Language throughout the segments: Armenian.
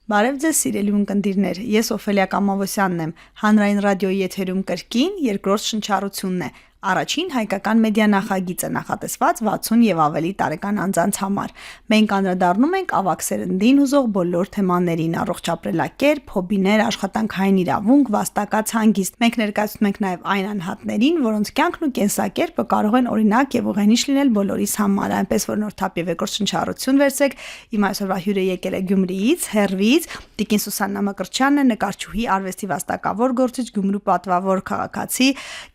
Բարև ձեզ սիրելի ունկնդիրներ, ես Օֆելիա Կամավոսյանն եմ, հանրային ռադիոյի եթերում կրկին երկրորդ շնչառությունն է, առաջին հայկական մեդիա նախագիծը նախատեսված 60 եւ ավելի տարեկան անձանց համար։ Մենք անդրադառնում ենք ավագ սերնդին հուզող բոլոր թեմաներին՝ առողջ ապրելակերպ, հոբիներ, աշխատանքային իրավունք, վաստակած հանգիստ։ Մենք ներկայացնում ենք նաեւ այն անհատներին, որոնց կյանքն ու կենսակերպը կարող են օրինակ եւ ուղենիշ լինել բոլորիս համար, այնպես որ նորթափ եւ երկրորդ շնչառություն վերցեք։ Իմ այսօրվա հյուրը եկել է Գյումրիից, Հեռվից, Տիկին Սուսաննա Մկրտչյանն է, նկարչուհի, արվեստի վաստակավոր գործիչ, Գյումրու պատվավոր քաղաքացի,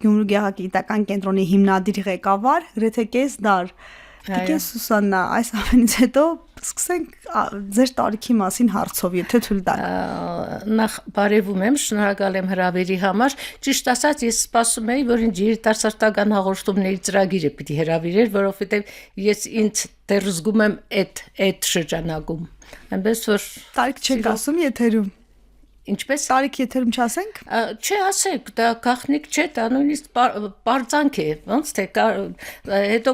Գյումրու գեղագիտական կենտրոնի հիմնադիր ղեկավար, գրեթե կես դար։ Տիկին Սուսաննա, այս ամենից հետո սկսենք ձեր տարիքի մասին հարցով, եթե թույլ տաք։ Նախ բարևում եմ, շնորհակալ եմ հրավերի համար։ Ճիշտ ասած, ես սպասում էի, որ ինձ երիտասարդական հաղորդումների ծրագիրը պիտի հրավիրեր, որովհետև ես ինձ դեռ զգում եմ այդ շրջանակում։ Այնպես որ տարիք չեք ասում եթերում։ Ինչպես տարիք եթերում չասենք։ Չէ, ասեք, դա գաղտնիք չէ, դա նույնիսկ բարձանք է, ոնց թե հետո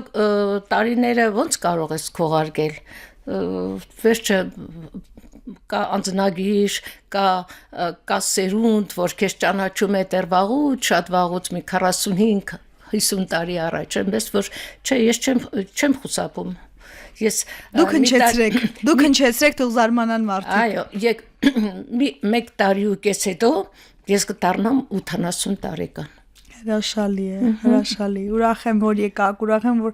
տարիները ոնց կարող ես քողարկել։ Վերջը կա անձնագիր, կա սերունդ, որ քեզ ճանաչում է դեռ վաղուց, շատ վաղուց մի 45-50 տարի առաջ, այնպես որ չէ, ես չեմ խուսափում։ Դուք հնչեցրեք, թող զարմանան մարդիկ։ Այո, մեկ տարի ու կես հետո ես կդառնամ 80 տարեկան։ Հրաշալի է, հրաշալի։ Ուրախ եմ, որ եկաք, ուրախ եմ, որ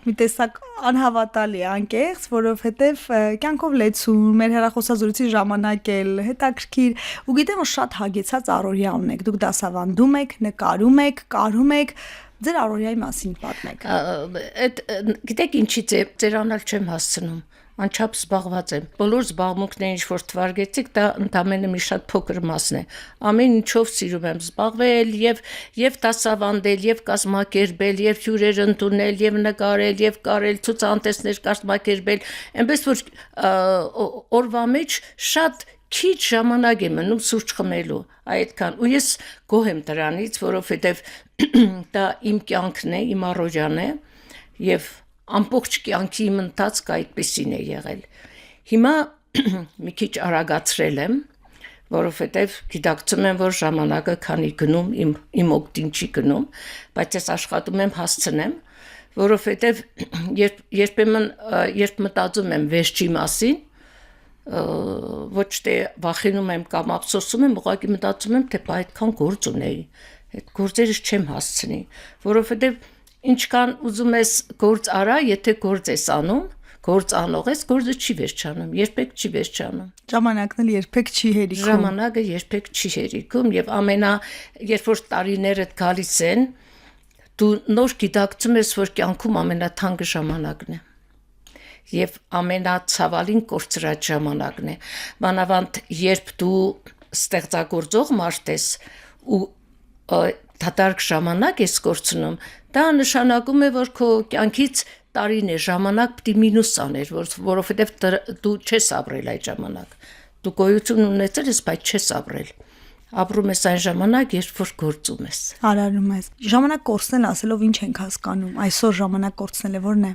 մի տեսակ անհավատալի անկեղծ, որովհետև կյանքով լեցուն, մեր հեռախոսազրույցի ժամանակ էլ հետաքրքիր, ու գիտեմ, որ շատ հագեցած առօրյա ունեք։ Դուք դասավանդում եք, նկարում եք, կարում եք, ձեր առօրյայի մասին պատմեք։ Գիտեք ինչից է, ծերանալ չեմ հասցնում, անչափ զբաղված եմ։ Բոլոր զբաղմունքները ինչ որ թվարկեցիք, դա ընդամենը մի շատ փոքր մասն է։ Ամեն ինչով սիրում եմ զբաղվել եւ դասավանդել, եւ կազմակերպել, եւ հյուրեր ընդունել, եւ նկարել, եւ կարել, ցուցահանդեսներ կազմակերպել, այնպես որ օրվա մեջ շատ քիչ ժամանակ է մնում սուրճ խմելու, այդքան, ու ես գոհ եմ դրանից, որովհետև դա իմ կյանքն է, իմ առօրյան է, եւ ամբողջ կյանքի իմ ընթացքը այդպեսին է եղել։ Հիմա մի քիչ արագացրել եմ, որովհետև գիտակցում եմ, որ ժամանակը քանի գնում, իմ օգտին չի գնում, բայց ես աշխատում եմ հասցնեմ, որովհետև երբ մտածում եմ վերջի մասին, ոչ թե վախենում եմ կամ ափսոսում եմ, ուղղակի մտածում եմ, թե այդքան գործ ունեի, այդ գործերս չեմ հասցնի, որովհետև ինչքան ուզում ես գործ արա, եթե գործ ես անում, գործ անող ես, գործը չի վերջանում, երբեք չի վերջանում։ Ժամանակն էլ երբեք չի հերիքում։ Ժամանակը երբեք չի հերիքում եւ երբ որ տարիներդ գալիս են, դու նոր գիտակցում ես, որ կյանքում ամենաթանկը ժամանակն է։ Եվ ամենացավալին կորցրած ժամանակն է, մանավանդ երբ դու ստեղծագործող մարդ ես ու դատարկ ժամանակ ես կորցնում, դա նշանակում է, որ քո կյանքից տարին է ժամանակ պիտի մինուս աներ, որովհետև դու չես ապրել այդ ժամանակ, դու գոյություն ունեցել ես, բայց չես ապրել, ապրում ես այն ժամանակ, երբ որ գործում ես։ Արարում ես։ Ժամանակ կորցնել ասելով ինչ ենք հասկանում, այսօր ժամանակ կորցնելը որն է։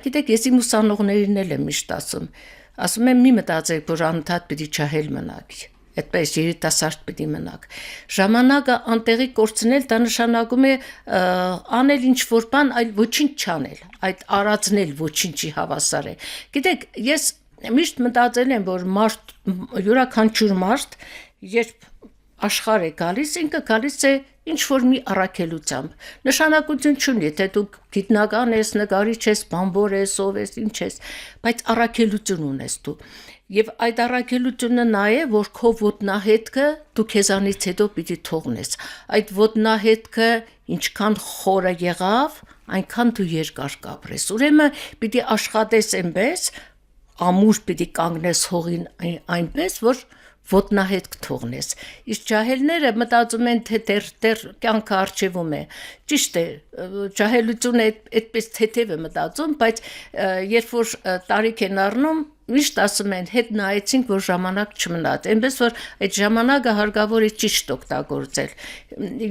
Գիտեք, ես իմ ուսանողներին էլ եմ միշտ ասում եմ մի մտածեք, որ անընդհատ պիտի ջահել մնաք, այդպես երիտասարդ պիտի մնաք։ Ժամանակը անտեղի կորցնել, դա նշանակում է անել ինչ որ բան, այլ ոչինչ չանել, այդ արածնել ոչինչի հավասար է։ Գիտեք, ես միշտ մտածել եմ, որ յուրաքանչյուր մարդ, երբ աշխարհ է գալիս, ինքը գալիս է ինչ որ մի առաքելությամբ։ Նշանակություն չունի, եթե դու գիտնական ես, նկարիչ ես, բանվոր ես, ով ես, ինչ ես, բայց առաքելություն ունես դու։ Եվ այդ առաքելությունը նա է, որ քո ոտնահետքը դու քեզանից հետո պիտի թողնես։ Այդ ոտնահետքը ինչքան խորը եղավ, այնքան դու երկար կապրես։ Ուրեմն պիտի աշխատես այնպես, ամուր պիտի կանգնես հողին այնպես, որ ոտնահետք թողնես։ Իսկ ջահելները մտածում են, թե դեռ կյանքը առջևում է։ Ճիշտ է, ջահելությունը այդպես թեթև է մտածում, բայց երբ որ տարիք են առնում, միշտ ասում են, հետ նայեցինք, որ ժամանակ չմնաց, այնպես որ այդ ժամանակը հարկավոր է ճիշտ օգտագործել։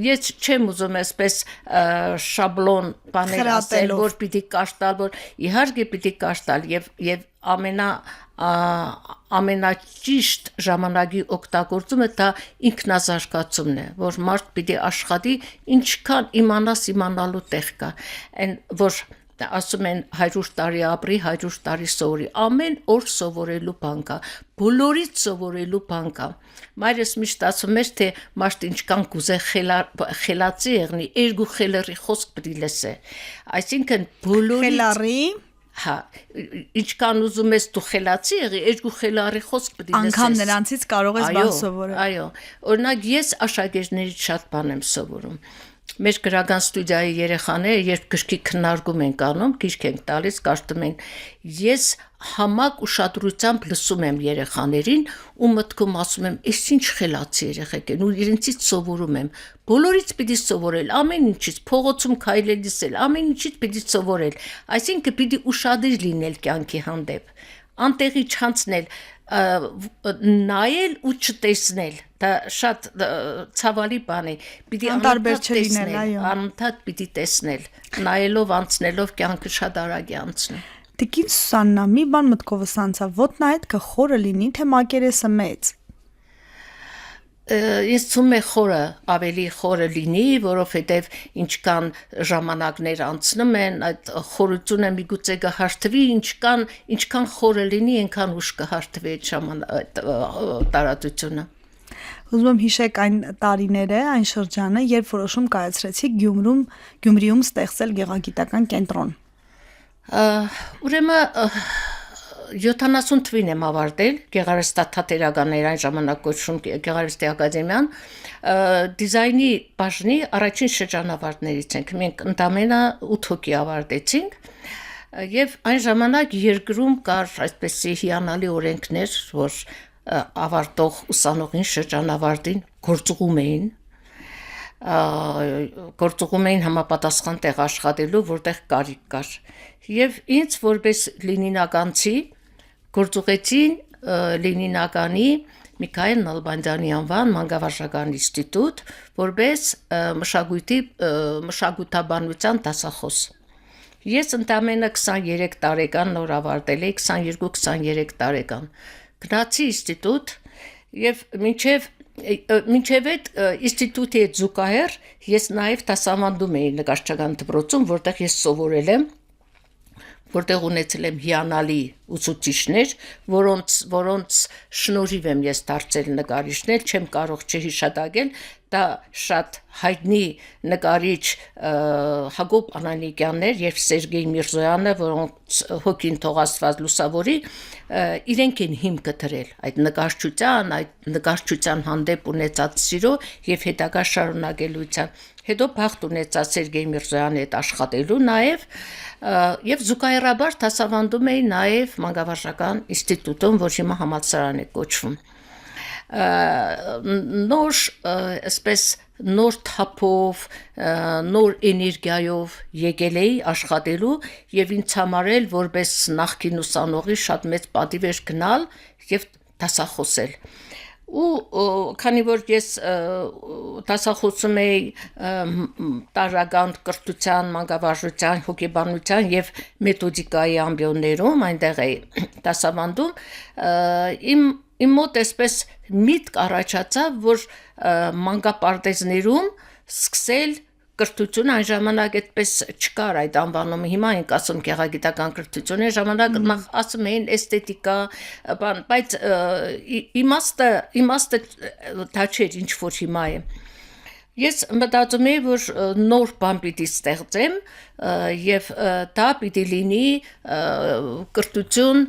Ես չեմ ուզում այսպես շաբլոն բաներ ասել, որ պիտի կաշտալ, որ իհարկե պիտի կաշտալ եւ ամենաճիշտ ժամանակի օգտագործումը դա ինքնազարգացումն է, որ մարդ պիտի աշխատի ինչքան իմանալու տեղ կա, այն որ ասում են 100 տարի ապրի, 100 տարի սովորի, ամեն օր սովորելու բան կա, բոլորից սովորելու բան կա։ Մայրս միշտ ասում էր, թե մարդ ինչքան կուզե խելացի եղնի, երկու խելերի խոսք պիտի լսե։ Այսինքն բոլորից Խելառի հա, ինչքան ուզում ես դու խելացի եղի, երկու խելարի խոսք պիտի լսես։ անգամ նրանցից կարող ես բան սովորել։ Այո, օրինակ ես աշակերտներից շատ բան եմ սովորում։ Մեր գրական ստուդիայի երեխաները երբ գրքի քննարկում են անում, գիրք են տալիս, կարդում են, ես համակ ուշադրությամբ լսում եմ երեխաներին ու մտքում ասում եմ, «Էս ինչ խելացի երեխեք են» ու իրենցից սովորում եմ։ Բոլորից պիտի սովորել, ամեն ինչից, փողոցում քայլելիս էլ, ամեն ինչից պիտի սովորել։ Այսինքն պիտի ուշադիր լինել կյանքի հանդեպ, անտեղի չանցնել, նայել ու չտեսնել, դա շատ ցավալի բան է, պիտի Անտարբեր չլինել, այո։ անընդհատ պիտի տեսնել, նայելով, անցնելով կյանքը շատ արագ է անցնում։ Տիկին Սուսաննա, մի բան մտքովս անցավ, ոտնայդ կխորը լինի, թե մակերեսը մեծ։ Ես ցում է խորը ավելի խորը լինի, որովհետև ինչքան ժամանակներ անցնում են, այդ խորությունը միգուցե կհարթվի, ինչքան խորը լինի, այնքան ուշ կհարթվի այդ տարածությունը։ Ուզում եմ հիշեք այն տարիները, այն շրջանը, երբ որոշում կայացրեցիք Գյումրիում ստեղծել գեղագիտական կենտրոն։ Ուրեմն 70 թվին եմ ավարտել գեղարվեստաթատերականներ այն ժամանակ կոչվում Գեղարվեստի ակադեմիան, դիզայնի բաժնի առաջին շրջանավարտներից ենք, մենք ընդամենը 8 հոգի ավարտեցինք, եւ այն ժամանակ երկրում կար այսպեսի հիանալի օրենքներ, որ ավարտող ուսանողին շրջանավարտին գործուղում էին համապատասխան տեղ աշխատելու, որտեղ կարիք կար։ Եվ ինձ որպես լենինականցի գործուղեցին Լենինականի Միքայել Նալբանդյանի անվան մանկավարժական ինստիտուտ, որպես մշակութաբանության դասախոս։ Ես ընդամենը 23 տարեկան նոր ավարտել էի, 22-23 տարեկան։ Գնացի ինստիտուտ եւ մինչեւ այդ ինստիտուտի հետ զուգահեռ ես նաեւ դասավանդում էի նկարչական դպրոցում, որտեղ ես սովորել եմ, որտեղ ունեցել եմ հիանալի ուսուցիչներ, որոնց շնորհիվ եմ ես դարձել նկարիչներ, չեմ կարող չհիշատակել, դա շատ հայտնի նկարիչ Հակոբ Անանիկյաններ եւ Սերգեյ Միրզոյանը, որոնց հոգին թող Աստված լուսավորի, իրենք են հիմքը դրել այդ նկարչության հանդեպ ունեցած սիրո եւ հետագա շարունակելիության։ Հետո բախտ ունեցա Սերգեյ Միրզոյանի հետ աշխատելու նաեւ եւ զուգահեռաբար դասավանդում էի նաեւ մանկավարժական ինստիտուտում, որ հիմա համալսարան է կոչվում։ Նոր թափով, նոր էներգիայով եկել էի աշխատելու եւ ինձ համար էլ որպես նախկին ուսանողի շատ մեծ պատիվ էր գնալ եւ դասախոսել։ Ու քանի որ ես դասախոսում էի տարրական կրթության, մանկավարժության, հոգեբանության եւ մեթոդիկայի ամբիոններում, այնտեղ էի դասավանդում, իմ մոտ էսպես միտք առաջացավ, որ մանկապարտեզներում սկսել կրթություն, այն ժամանակ այդպես չկար այդ անվանումը, հիմա ենք ասում գեղագիտական կրթություն, այն ժամանակ ասում էին էսթետիկա, բայց իմաստը դա չէր, ինչ որ հիմա է։ Ես մտածում էի, որ նոր բան պիտի ստեղծեմ եւ դա պիտի լինի կրթություն,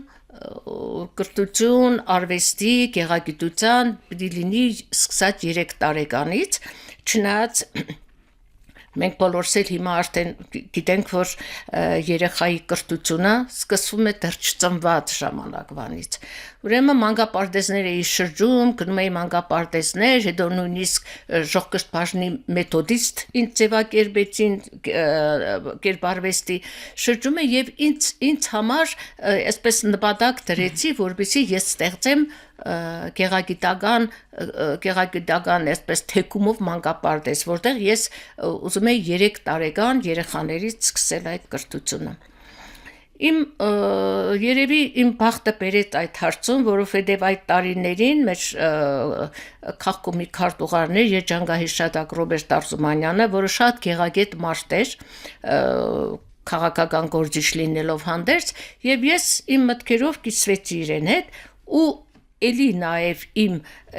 արվեստի, գեղագիտության, պիտի լինի սկսած 3 տարեկանից, չնայած մենք բոլորս էլ հիմա արդեն գիտենք, որ երեխայի կրթությունը սկսվում է դեռ չծնված ժամանակվանից։ Ուրեմն մանկապարտեզներ էի շրջում, գնում էի մանկապարտեզներ, հետո նույնիսկ ժողկրթ բաժնի մեթոդիստ ինձ ձևակերպեցին կերպարվեստի շրջումը եւ ինձ համար այսպես նպատակ դրեցի, որպեսզի ես ստեղծեմ գեղագիտական այսպես թեկումով մանկապարտեզ, որտեղ ես ուզում էի 3 տարեկան երեխաներից սկսել այդ կրթությունը։ Իմ երևի իմ բախտը բերեց այդ հարցում, որովհետև այդ տարիներին մեր քաղաքումի քարտուղարներ երջանկահիշատակ Ռոբերտ Արզումանյանը, որը շատ գեղագետ մարդ էր, քաղաքական գործիչ լինելով հանդերձ, եւ ես իմ մտքերով կիսվեցի իրեն հետ ու էլի նաև իմ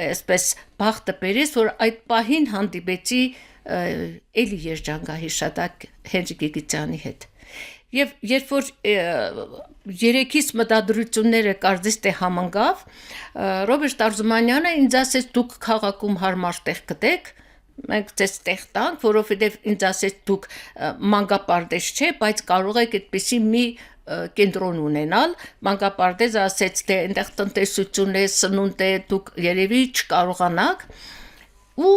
այսպես բախտը բերեց, որ այդ պահին հանդիպեցի էլի երջանկահիշատակ Հենրիկ Գիգիթյանի հետ։ Եվ երբ որ երեքից մտադրությունները կարծես թե համընկավ, Ռոբերտ Արզումանյանը ինձ ասեց դուք քաղաքում հարմար տեղ գտեք, մենք ձեզ տեղ տանք, որովհետև ինձ ասեց դուք մանկապարտեզ չէ, բայց կարող եք այդպիսի մի կենտրոն ունենալ, մանկապարտեզը ասեց թե այնտեղ տնտեսություն է, սնունդ է, դուք երևի չկարողանաք ու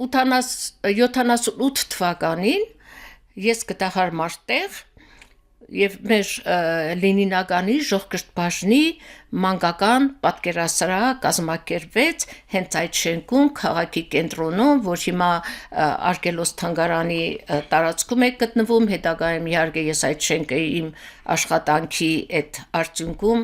78 թվականին ես գտա հարմար տեղ եւ մեր Լենինագանի Ժողկրթբաժնի մանկական պատկերասրահ կազմակերպվեց հենց այդ շենքում քաղաքի կենտրոնում, որ հիմա Արգելոս թանգարանի տարածքում է գտնվում, հետագայում իհարկե ես այդ շենքը իմ աշխատանքի այդ արդյունքում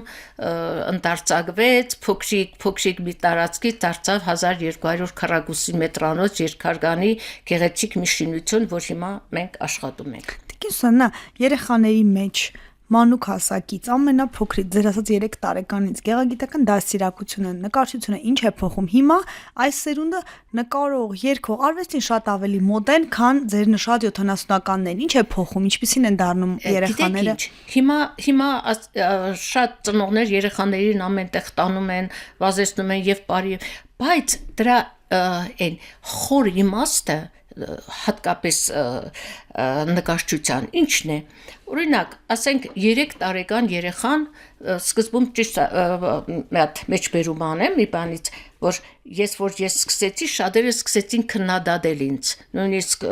ընդարձակվեց, փոքրիկ մի տարածքի դարձավ 1200 քառակուսի մետրանոց երկհարկանի գեղեցիկ մի շինություն, որ հիմա մենք աշխատում ենք։ Սանա երեխաների մեջ մանուկ հասակից ամենափոքրից ձեր ասած 3 տարեկանից գեղագիտական դաստիարակությունը, նկարչությունը ինչ է փոխում հիմա այս սերունդը նկարող, երգող, արվեստին շատ ավելի մոտ են, քան ձեր նշած 70-ականներին, ինչ է փոխում, ինչպիսին են դառնում երեխաները։ Հիմա շատ ծնողներ երեխաներին ամենտեղ տանում են, վազեցնում են եւ բարի, բայց դրա այն խոր իմաստը հատկապես նկարչության ինչն է, օրինակ, ասենք 3 տարեկան երեխան սկզբում ճիշտ մի հատ մեջբերում անեմ մի բանից, որ ես սկսեցի, շատերը սկսեցին քննադատել ինձ, նույնիսկ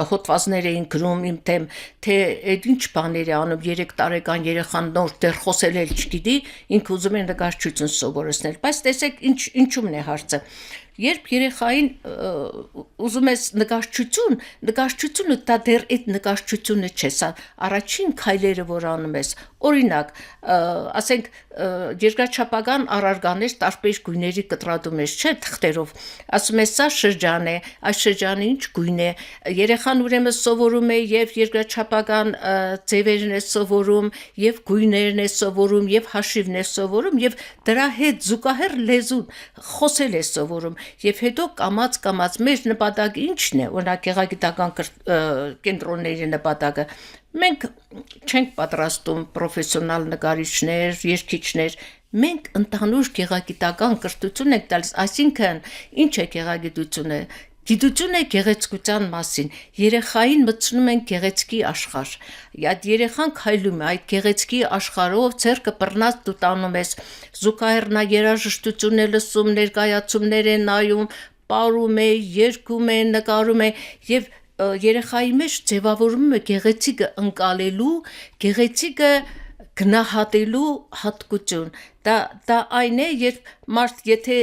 հոդվածներ էին գրում իմ թեմ, թե այդ ինչ բաներ է անում 3 տարեկան երեխան նոր դեռ խոսել էլ չգիտի, ինքը ուզում է նկարչություն սովորեցնել, բայց տեսեք ինչումն է հարցը։ Երբ երեխային ուզում ես նկարչությունը դա դեռ այդ նկարչությունը չէ, սա առաջին քայլերը որ անում ես, օրինակ, ասենք երկրաչափական առարկաներ տարբեր գույների կտրատում ես, չէ, թղթերով, ասում ես սա շրջան է, այս շրջանը ինչ գույն է, երեխան ուրեմն սովորում է եւ երկրաչափական ձևերն է սովորում, եւ գույներն է սովորում, եւ հաշիվն է սովորում, եւ դրա հետ զուգահեռ լեզուն խոսել է սովորում։ Եվ հետո կամած մեր նպատակը ինչն է, օրինակ գեղագիտական կենտրոնների նպատակը, մենք չենք պատրաստում պրոֆեսիոնալ նկարիչներ, երգիչներ, մենք ընդհանուր գեղագիտական կրթություն ենք տալիս, այսինքն ինչ է գեղագիտությունը, գիտություն է գեղեցկության մասին, երեխային մտցնում են գեղեցկի աշխարհ, այդ երեխան քայլում է այդ գեղեցկի աշխարհով, ձեռքը բռնած դու տանում ես, զուգահեռ նա երաժշտություն է լսում, ներկայացումներ է նայում, պարում է, երգում է, նկարում է եւ երեխայի մեջ ձևավորվում է գեղեցիկը ընկալելու, գեղեցիկը գնահատելու հատկություն, դա այն է, երբ մարդ եթե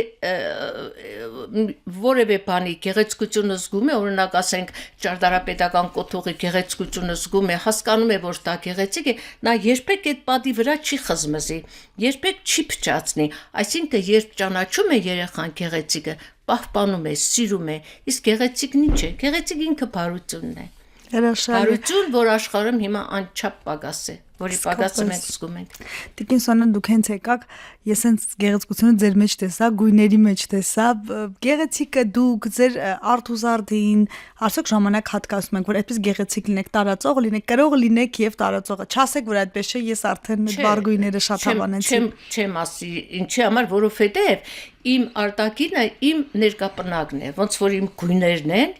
որևէ բանի գեղեցկությունը զգում է, օրինակ ասենք ճարտարապետական կոթողի գեղեցկությունը զգում է, հասկանում է, որ դա գեղեցիկ է, նա երբեք այդ պատի վրա չի խզմզի, երբեք չի փչացնի, այսինքն երբ ճանաչում է երեխան գեղեցիկը, պահպանում է, սիրում է, իսկ գեղեցիկն ինչ է, գեղեցիկ ինքը բարությունն է։ Բարություն, որ աշխարհում հիմա անչափ պակաս է, որի պակասը մենք զգում ենք։ Տիկին Սոնա, դուք հենց եկաք, ես հենց գեղեցկությունը ձեր մեջ տեսա, գույների մեջ տեսա, գեղեցիկը դուք ձեր արթուզարդին, արդյոք ժամանակ հատկացնում եք, որ այդպես գեղեցիկ լինեք, տարածող լինեք, կրող լինեք եւ տարածողը։ Չասեք, որ այդպես չէ, ես արդեն վառ գույները շատ հավանեցի։ Չեմ ասի, ինչի համար, որովհետեւ իմ արտակինը իմ ներկապնակն է, ոնց որ իմ գույներն են,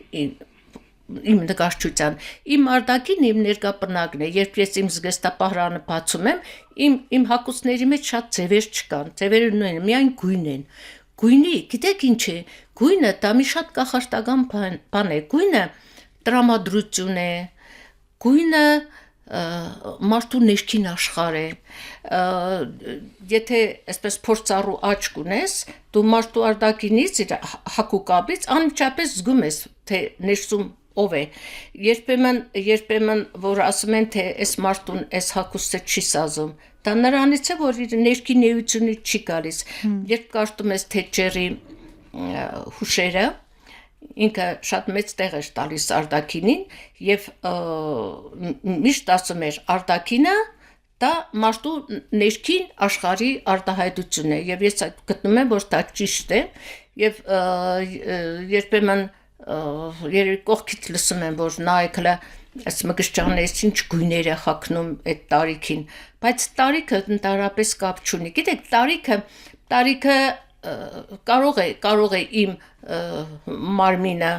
իմ նկարչության, իմ արտակին իմ ներկապնակն է, երբ ես իմ զգեստապահարանը բացում եմ, իմ հագուստների մեջ շատ ձևեր չկան, ձևերը նույնն են, միայն գույն են։ Գույնի, գիտեք ինչ է, գույնը դա մի շատ կախարդական բան է, գույնը տրամադրություն է, գույնը մարդու ներքին աշխարհ է, եթե այսպես փորձառու աչք ունես, դու մարդու արտակինից իր հագուկապից անմիջապես զգում ես, թե ներսում ով է։ Երբեմն որ ասում են թե այս մարդուն այս հագուստը չի սազում, դա նրանից է որ իր ներքին էությունից չի գալիս։ Երբ կարդում ես Թետչերի հուշերը, ինքը շատ մեծ տեղ էր տալիս արտաքինին եւ միշտ ասում էր արտաքինը դա մարդու ներքին աշխարհի արտահայտությունն է եւ ես գտնում եմ որ դա ճիշտ է եւ երբեմն երբ կողքից լսում եմ որ նայքլը այս մգշճանես ինչ գույներ է հագնում այդ տարիքին բայց տարիքը ընդհանրապես կապ չունի գիտեք տարիքը կարող է իմ մարմինը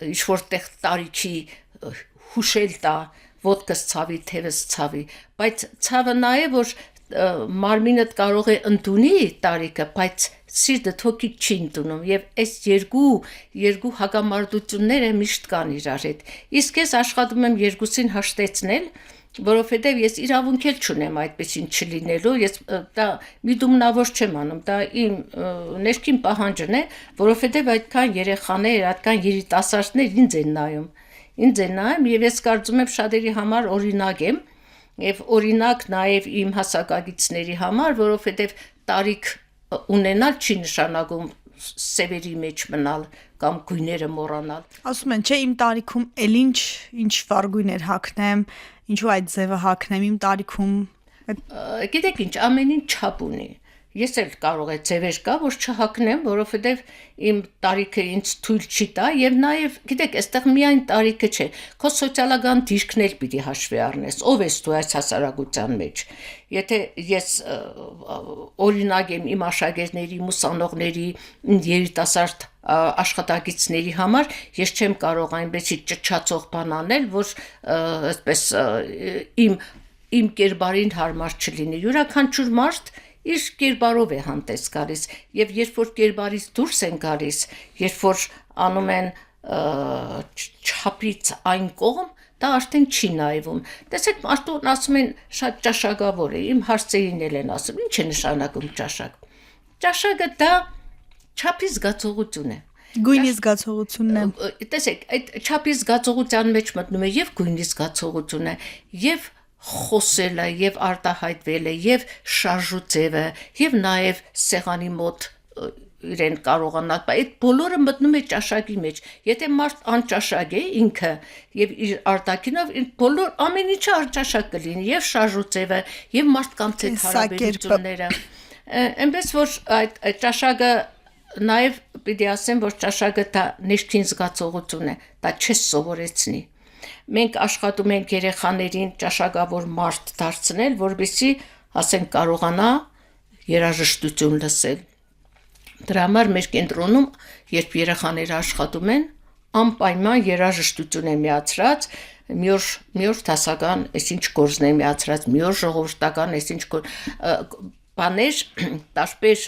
ինչ որտեղ տարիքի հուշել տա ոտքս ցավի, թևս ցավի, բայց ցավը նա է, որ մարմինդ կարող է ընդունի տարիքը, բայց սիրտդ հոգիդ չի ընդունում եւ այս երկու հակամարտությունները միշտ կան իրար հետ։ Իսկ ես աշխատում եմ երկուսին հաշտեցնել, որովհետեւ ես իրավունք էլ չունեմ այդպեսին չլինելու, ես դա միդումնավոր չեմ անում, դա իմ ներքին պահանջն է, որովհետեւ այդքան երեխաներ, այդքան երիտասարդներ ինձ են նայում։ Ինձ է նայում եւ ես կարծում եմ շատերի համար օրինակ եմ եւ օրինակ նաեւ իմ հասակագիցների համար, որովհետեւ տարիք ունենալ չի նշանակում սևերի մեջ մնալ կամ գույները մոռանալ։ Ասում են, չէ, իմ տարիքում էլ ինչ վարգույներ հագնեմ, ինչու այդ ձևը հագնեմ իմ տարիքում։ Գիտեք ինչ, ամեն ինչ չափ ունի։ Ես էլ կարող է ձևեր կա, որ չհագնեմ, որովհետև իմ տարիքը ինձ թույլ չի տա եւ նաեւ գիտեք, այստեղ միայն տարիքը չէ, քո սոցիալական դիրքն էլ պիտի հաշվի առնես, ով ես դու այս հասարակության մեջ։ Եթե ես օրինակ եմ իմ աշակերտների, ուսանողների, երիտասարդ աշխատակիցների համար, ես չեմ կարող այնպեսի ճչացող բան անել, որ այսպես իմ կերպարին հարմար չլինի։ Յուրաքանչյուր մարդ իր կերպարով է հանդես գալիս եւ երբ որ կերպարից դուրս են գալիս, երբ որ անում են չափից այն կողմ, դա արդեն չի նայվում։ Տեսեք, մարդուն ասում են շատ ճաշակավոր է, իմ հարցերին են ասում, ինչ է նշանակում ճաշակ։ Ճաշակը դա չափի զգացողություն է։ Գույնի զգացողությունն է։ Տեսեք, այդ չափի զգացողության մեջ մտնում է եւ գույնի զգացողությունը, եւ խոսելը եւ արտահայտվելը եւ շարժուձևը եւ նաեւ սեղանի մոտ իրեն կարողանալ, բայց այդ բոլորը մտնում է ճաշակի մեջ։ Եթե մարդ անճաշակ է ինքը եւ իր արտաքինով բոլոր ամեն ինչը անճաշակ կլինի եւ շարժուձևը եւ մարդկանց հետ հարաբերությունները։ Այնպես որ այդ ճաշակը նաեւ պիտի ասեմ, որ ճաշակը դա ներքին զգացողություն է, դա չես սովորեցնի։ Մենք աշխատում ենք երեխաներին ճաշակավոր մարդ դարձնել, որպեսզի ասենք կարողանա երաժշտություն լսել։ Դրա համար մեր կենտրոնում, երբ երեխաները աշխատում են, անպայման երաժշտություն է միացրած, մի օր դասական այսինչ գործն է միացրած, մի օր ժողովրդական այսինչ բաներ, տարբեր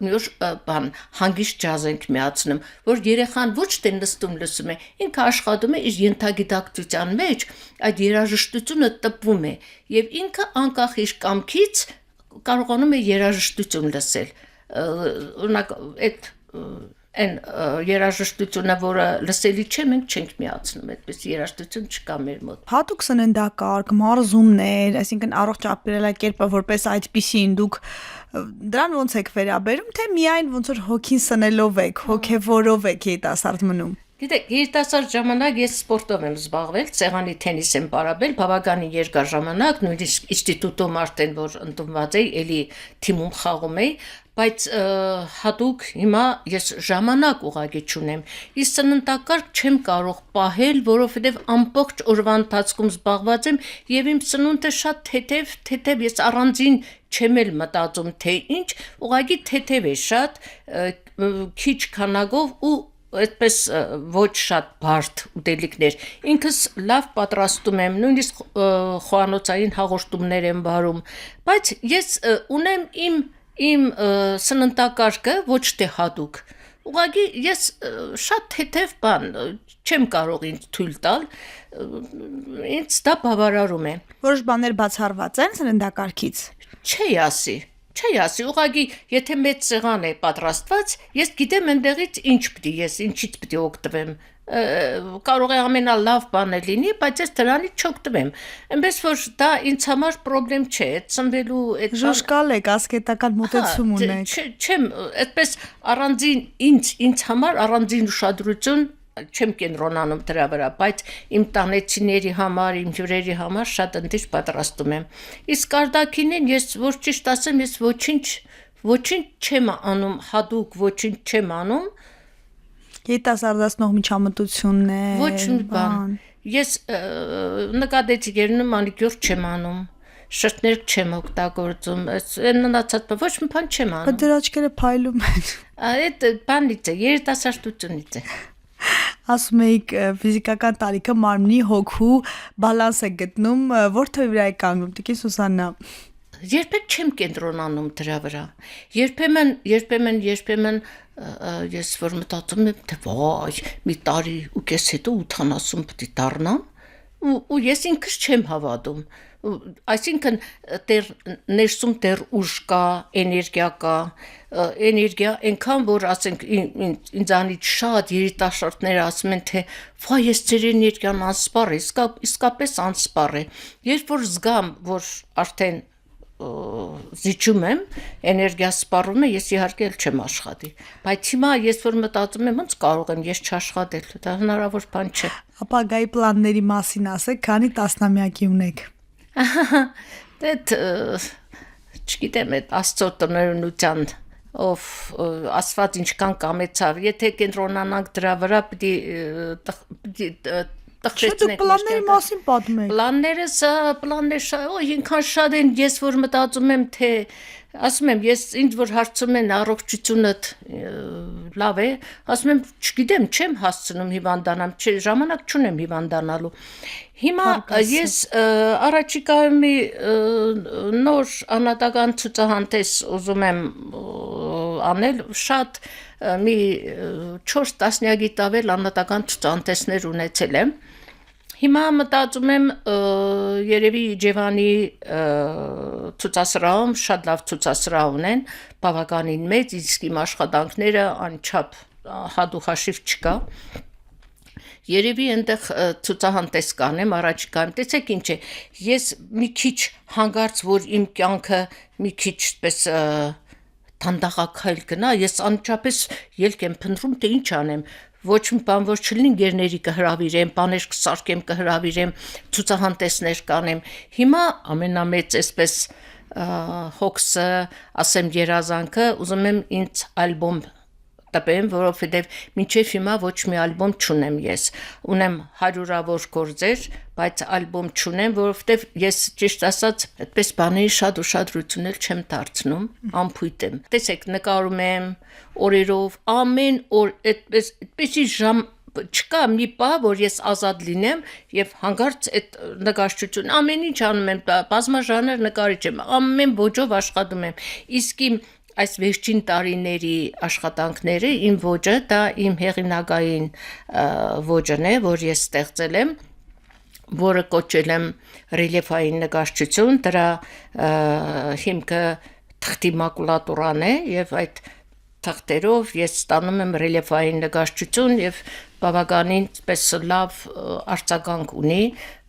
մի օր բան հանգիստ ջազ ենք միացնում, որ երեխան ոչ թե նստում լսում է, ինքը աշխատում է իր ենթագիտակցության մեջ, այդ երաժշտությունը տպվում է եւ ինքը անկախ իր կամքից կարողանում է երաժշտություն լսել։ Օրինակ այն երաժշտությունը, որը լսելի չէ, մենք չենք միացնում, այդպես երաժշտություն չկա մեր մոտ։ Հատուկ սննդակարգ, մարզումներ, այսինքն առողջ ապրելակերպը որպես այդպիսին դուք դրան ոնց եք վերաբերում, թե միայն ոնց որ հոգին սնելով եք, հոգևորով եք երիտասարդ մնում։ Գիտեք, երիտասարդ ժամանակ ես սպորտով եմ զբաղվել, սեղանի թենիս եմ պարապել, բավականին երկար ժամանակ, նույնիսկ ինստիտուտում արդեն որ ընդունված էի, էլի թիմում խաղում էի, բայց հատուկ հիմա ես ժամանակ ուղղակի չունեմ։ Ես սննդակարգ չեմ կարող պահել, որովհետև ամբողջ օրվա ընթացքում զբաղված եմ եւ իմ սնունդը շատ թեթև ես առանձին չեմ էլ մտածում թե ինչ, ուղղակի թեթև է շատ, քիչ քանակով ու այդպես ոչ շատ բարդ ուտելիքներ։ Ինքս լավ պատրաստում եմ, նույնիսկ խոհանոցային հաղորդումներ եմ վարում, բայց ես ունեմ իմ սննդակարգը ոչ թե հատուկ։ Ուղղակի ես շատ թեթև բան չեմ կարող ինձ թույլ տալ, ինձ դա բավարարում է։ Որոշ բաներ բացառված են սննդակարգից։ Չի ասի։ Չի ասի, ուղղակի եթե մեծ սեղան է պատրաստված, ես գիտեմ այնտեղից ինչ պիտի, ես ինչից պիտի օգտվեմ։ Կարող է ամենալավ բանը լինի, բայց ես դրանից չօգտվեմ։ Այնպես որ դա ինձ համար խնդրեմ չէ, այդ ծնվելու այդ Ժուշկալ եք, ասկետական մոտեցում ունեք։ Չեմ, այդպես առանձին ինձ համար առանձին ուշադրություն չեմ կենտրոնանում դրա վրա, բայց իմ տանեցիների համար, իմ հյուրերի համար շատ ընտիր պատրաստում եմ։ Իսկ արդակինին ես ոչ ճիշտ ասեմ, ես ոչինչ չեմ անում, հատուկ ոչինչ չեմ անում։ Երիտասարդացնող միջամտությունն է։ Ոչ մի բան։ Ես նկատեցի երնում մանիկյուր չեմ անում, շրթներ չեմ օգտագործում, այն մնացած ոչ մի բան չեմ անում։ Բայց դրա աչքերը փայլում են։ Այդ բանից է, երիտասարդությունից է։ Ասում եք ֆիզիկական տարիքը մարմնի հոգու բալանս է գտնում, որտեղ վրա է կանգնում, Տիկին Սուսաննա։ Երբեք չեմ կենտրոնանում դրա վրա։ Երբեմն ես որ մտածում եմ, թե վայ, մի տարի ու կես հետո 80 պիտի դառնամ, ու ես ինքս չեմ հավատում։ Այսինքն ներսում դեռ ուժ կա, էներգիա կա, էներգիա այնքան որ ասենք ինձանից շատ երիտասարդներ ասում են թե վայ ես ձեր էներգիան անսպառ է, իսկապես անսպառ է։ Երբ որ զգամ որ արդեն զիջում եմ, էներգիա սպառում է, ես իհարկե չեմ աշխատի։ Բայց հիմա ես որ մտածում եմ, ոնց կարող եմ ես չաշխատել, դա հնարավոր բան չէ։ Ապագայի պլանների մասին ասեք, քանի տասնամյակի ունեք։ Դեդ չգիտեմ, այդ Աստծո տնօրինության ով ասված ինչքան կամեցավ, եթե կենտրոնանանք դրա վրա պիտի Դուք պլանների մասին պատմեք։ Պլանները ինքան շատ են, ես որ մտածում եմ, թե ասում եմ, ես ինձ որ հարցում են առողջությունդ լավ է, ասում եմ, չգիտեմ, չեմ հասցնում հիվանդանամ, ժամանակ չունեմ հիվանդանալու։ Հիմա ես առաջիկայում մի նոր անհատական ցուցահանդես ուզում եմ անել, շատ մի 4 տասնյակի տավել անհատական ցուցահանդեսներ ունեցել եմ։ Հիմա մտածում եմ երևի Իջևանի ցուցասրահում շատ լավ ցուցասրահ ունեն, բավականին մեծ, իսկ իմ աշխատանքները անչափ հադուխաշիվ չկա։ Երևի այնտեղ ցուցահանդես կանեմ առաջիկայում, տեսեք ինչ է, ես մի քիչ հանգարց, որ իմ կյանքը մի քիչ պես դանդաղակայլ գնա, ես անչափես ելք եմ փնտրում, թե ինչ անեմ, ոչ մի բան որ չլինի գերների կհրավիրեմ, բաներ կսարքեմ, կհրավիրեմ, ցուցահանդեսներ կանեմ։ Հիմա ամենամեծ այսպես հոգսը, ասեմ երազանքը, ուզում եմ ինձ ալբոմ տպեմ, որովհետև մինչև հիմա ոչ մի ալբոմ չունեմ ես։ Ունեմ հարյուրավոր գործեր, բայց ալբոմ չունեմ, որովհետև ես ճիշտ ասած այդպես բաների շատ ուշադրություն էլ չեմ դարձնում, անփույթ եմ։ Տեսեք, նկարում եմ օրերով, ամեն օր այդպեսի ժամ չկա մի բան, որ ես ազատ լինեմ եւ հանգարց այդ նկարչություն ամեն ինչ անում եմ, բազմաժանր նկարիչ եմ, ամեն ոճով աշխատում եմ։ Իսկ իմ այս վերջին տարիների աշխատանքները իմ ոճը դա իմ հեղինակային ոճն է, որ ես ստեղծել եմ, որը կոչել եմ ռելիեֆային նկարչություն, դրա հիմքը թղթի մակուլատուրան է եւ այդ թղթերով ես ստանում եմ ռելիեֆային նկարչություն եւ բավականին պես լավ արձագանք ունի։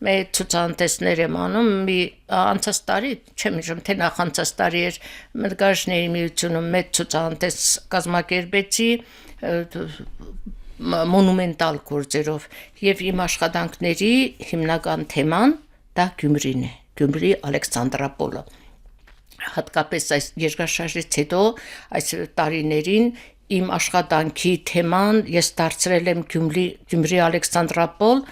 Մեր ցուցահանդեսներ եմ անում, մի անցած տարի, չեմ հիշում, թե նախանցած տարի էր նկարիչների միությունում մեծ ցուցահանդես կազմակերպեցի մոնումենտալ գործերով եւ իմ աշխատանքների հիմնական թեման դա Գյումրին է, Գյումրի Ալեքսանդրապոլը։ Հատկապես այս երկրաշարժից հետո այս տարիներին իմ աշխատանքի թեման ես դարձրել եմ Գյումրի Ալեքսանդրապոլ,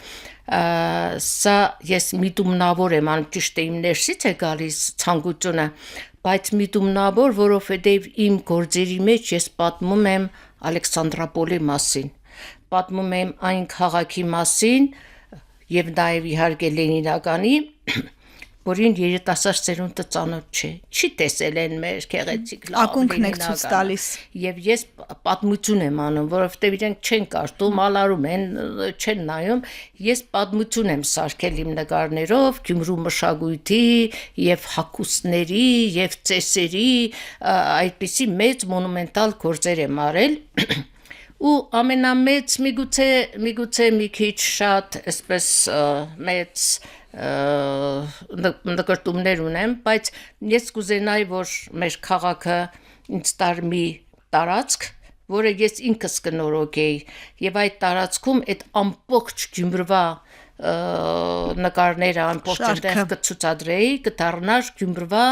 սա ես միտումնավոր եմ, ճիշտ է իմ ներսից է գալիս ցանկությունը, բայց միտումնավոր, որովհետև իմ գործերի մեջ ես պատմում եմ Ալեքսանդրապոլի մասին, պատմում եմ այն քաղաքի մասին եւ նաեւ իհարկե Լենինականի, որին երիտասարդ սերունդը ծանոթ չէ, չի տեսել են մեր գեղեցիկ լավ Ակունքն եք ցույց տալիս։ Եվ ես պատմություն եմ անում, որովհետև իրենք չեն կարդում, ալարում են, չեն նայում, ես պատմություն եմ սարքել իմ նկարներով, Գյումրու մշակույթի եւ հագուստների եւ ծեսերի, այդպիսի մեծ մոնումենտալ գործեր եմ արել։ Ու ամենամեծ միգուցե մի քիչ շատ այսպես մեծ նկարտումներ ունեմ, բայց ես կուզենայի, որ մեր քաղաքը ինձ տար մի տարածք, որը ես ինքս կնորոգեի, եւ այդ տարածքում այդ ամբողջ Գյումրվա նկարները ամբողջ այնտեղ կցուցադրեի, կդառնար Գյումրվա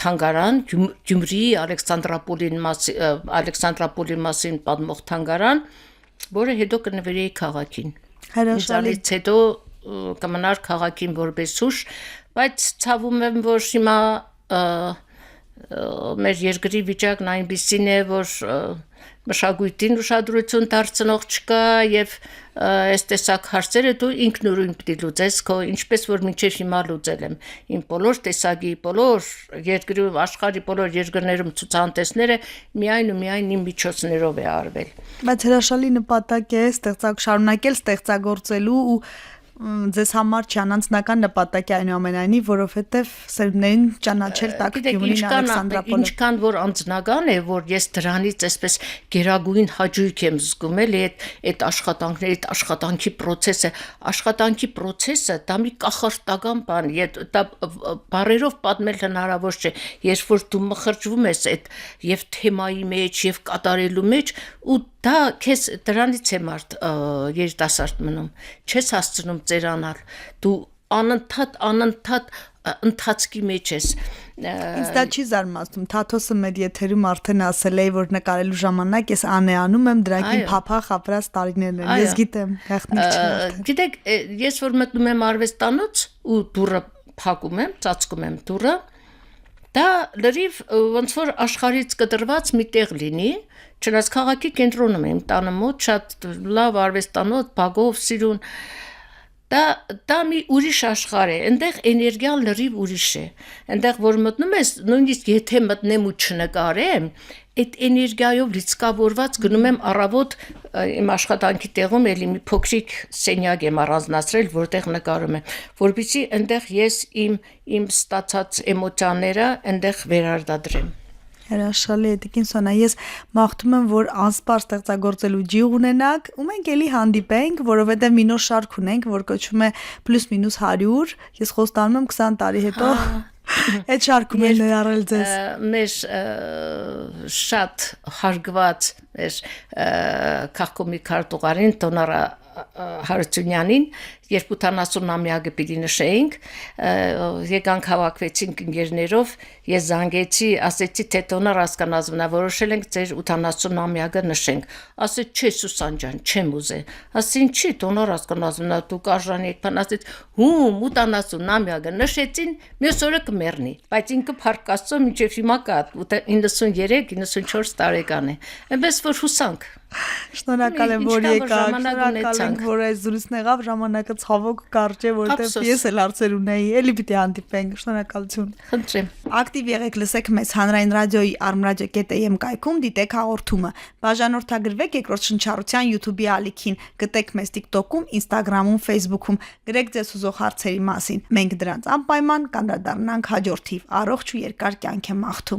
թանգարան, Գյումրի Ալեքսանդրապոլի մասին պատմող թանգարան, որը հետո կնվիրեի քաղաքին։ Հրաշալի։ Հետո կմնար քաղաքին որպես հուշ, բայց ցավում եմ, որ հիմա մեր երկրի վիճակն այնպիսին է, որ մշակույթին ուշադրություն դարձնող չկա եւ այս տեսակ հարցերը դու ինքնուրույն պիտի լուծես քո ինչպես որ մինչեւ հիմա լուծել եմ իմ բոլոր տեսակի բոլոր երկրում աշխարհի բոլոր երկրներում ցուցանտեսները միայն ու միայն իմ միջոցներով է արվել բայց հրաշալի նպատակ է շարունակել ստեղծագործելու ու ձեզ համար չանանցնական նպատակ է այնուամենայնիվ, որովհետև սերունդներին ճանաչել տակ Գյումրին Ալեքսանդրապոլը։ Ինչքան որ անձնական է, որ ես դրանից այսպես գերագույն հաճույք եմ զգում, էլի այդ աշխատանքների, աշխատանքի process-ը դա մի կախարդական բան է, դա բառերով պատմել հնարավոր չէ, երբ որ դու մխրճվում ես այդ եւ թեմայի մեջ եւ կատարելու մեջ ու դա քեզ դրանից է մարդ երիտասարդ մնում, չես հասցնում ծերանալ, դու անընդհատ ընթացքի մեջ ես։ Ինձ դա չի զարմացնում, Թաթոսը մեր եթերում արդեն ասել է, որ նկարելու ժամանակ ես անեանում եմ դրանքին փափախ ապրած տարիներն են, ես գիտեմ, գաղտնիք չի։ Գիտեք, ես որ մտնում եմ արվեստանոց ու դուռը փակում եմ, ծածկում եմ դուռը, դա լրիվ ոնց որ աշխարհից կտրված մի տեղ լինի, չնայած քաղաքի կենտրոնում եմ, տանը մոտ շատ լավ արվեստանոց, բագով, սիրուն, դա մի ուրիշ աշխարհ է, այնտեղ էներգիան լրիվ ուրիշ է, այնտեղ որ մտնում ես, նույնիսկ եթե մտնեմ ու չնկարեմ, այդ էներգիայով լիցքավորված գնում եմ առավոտ իմ աշխատանքի տեղում էլի մի փոքրիկ սենյակ եմ առանձնացրել, որտեղ նկարում եմ, որպեսզի այնտեղ ես իմ ստացած էմոցիաները այնտեղ վերարտադրեմ։ Հրաշալի է, Տիկին Սոնա, ես մաղթում եմ, որ անսպար ստեղծագործելու ջիղ ունենաք, ու մենք էլի հանդիպենք, որովհետև մի նոր շարք ունենք, որ կոչվում է +- 100, ես խոստանում եմ 20 տարի հետո այդ շարքում էլ ներառել ձեզ։ Մեր շատ հարգված մեր քաղաքոմի քարտուղարին Տոնարա Հարությունյանին, երբ 80-ամյակը պիտի նշեինք, եկանք հավաքվեցինք ընկերներով, ես զանգեցի, ասեցի, թե Տոնար հասկանազնա, որոշել ենք ձեր 80-ամյակը նշենք, ասեց, չէ Սուսան ջան, չեմ ուզե, ասեցի, ինչի Տոնար հասկանազնա, դու կարժանի եք բան, ասեց, 80-ամյակը նշեցին, մյուս օրը կմեռնի, բայց ինքը փառք Աստծո մինչև հիմա կա, 93-94 տարեկան է, այնպես որ հուսանք։ Շնորհակալ եմ, որ եկաք, շնորհակալ եմ, որ այս զրույցն եղավ, ժամանակը ցավոք կարճ է, որովհետև ես էլ հարցեր ունեի, էլի պիտի հանդիպենք, շնորհակալություն։ Խնդրեմ։ Ակտիվ եղեք, լսեք մեզ Հանրային ռադիոյի armradio.am կայքում, դիտեք հաղորդումը։ Բաժանորդագրվեք երկրորդ շնչառության YouTube-ի ալիքին, գտեք մեզ TikTok-ում, Instagram-ում, Facebook-ում, գրեք ձեզ ուզող հարցերի մասին։ Մենք դրանց անպայման կանդրադառնանք հաջորդիվ։ Առողջ ու երկար կյանք եմ մաղթում։